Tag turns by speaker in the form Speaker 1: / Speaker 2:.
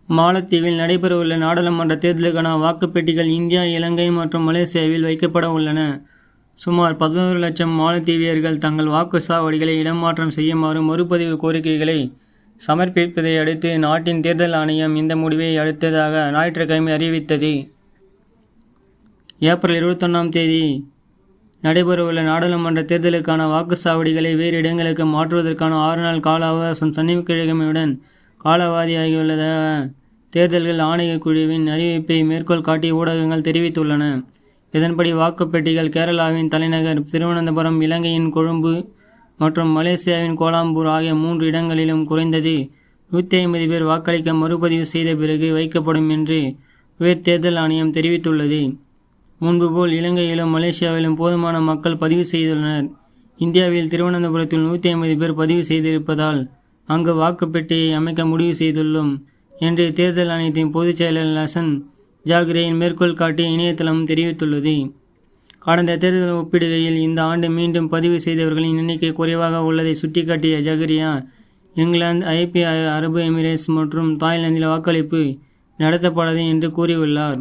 Speaker 1: மாலத்தீவில் நடைபெறவுள்ள நாடாளுமன்ற தேர்தலுக்கான வாக்குப்பெட்டிகள் இந்தியா, இலங்கை மற்றும் மலேசியாவில் வைக்கப்பட உள்ளன. சுமார் 11 லட்சம் மாலத்தீவியர்கள் தங்கள் வாக்குச்சாவடிகளை இடமாற்றம் செய்யுமாறு மறுபதிவு கோரிக்கைகளை சமர்ப்பிப்பதை அடுத்து நாட்டின் தேர்தல் ஆணையம் இந்த முடிவை அடுத்ததாக ஞாயிற்றுக்கிழமை அறிவித்தது. ஏப்ரல் 21ஆம் தேதி நடைபெறவுள்ள நாடாளுமன்ற தேர்தலுக்கான வாக்குச்சாவடிகளை வேறு இடங்களுக்கு மாற்றுவதற்கான 6 நாள் கால அவகாசம் சனிக்கிழமையுடன் காலாவதியாகியுள்ளதாக தேர்தல்கள் ஆணையக்குழுவின் அறிவிப்பை மேற்கோள் காட்டி ஊடகங்கள் தெரிவித்துள்ளன. இதன்படி வாக்குப்பெட்டிகள் கேரளாவின் தலைநகர் திருவனந்தபுரம், இலங்கையின் கொழும்பு மற்றும் மலேசியாவின் கோலாலம்பூர் ஆகிய 3 இடங்களிலும் குறைந்தது 150 பேர் வாக்களிக்க மறுபதிவு செய்த பிறகு வைக்கப்படும் என்று உயர் தேர்தல் ஆணையம் தெரிவித்துள்ளது. முன்பு போல் இலங்கையிலும் மலேசியாவிலும் போதுமான மக்கள் பதிவு செய்துள்ளனர். இந்தியாவில் திருவனந்தபுரத்தில் 150 பேர் பதிவு செய்திருப்பதால் அங்கு வாக்குப்பெட்டியை அமைக்க முடிவு செய்துள்ளோம் என்று தேர்தல் ஆணையத்தின் பொதுச் செயலாளர் லசன் ஜாக்ரேயின் மேற்கோள் காட்டி இணையதளம் தெரிவித்துள்ளது. கடந்த தேர்தல் ஒப்பிடுகையில் இந்த ஆண்டு மீண்டும் பதிவு செய்தவர்களின் எண்ணிக்கை குறைவாக உள்ளதை சுட்டிக்காட்டிய ஜாக்ரியா, இங்கிலாந்து, ஐக்கிய அரபு எமிரேட்ஸ் மற்றும் தாய்லாந்தில் வாக்களிப்பு நடத்தப்படாது என்று கூறியுள்ளார்.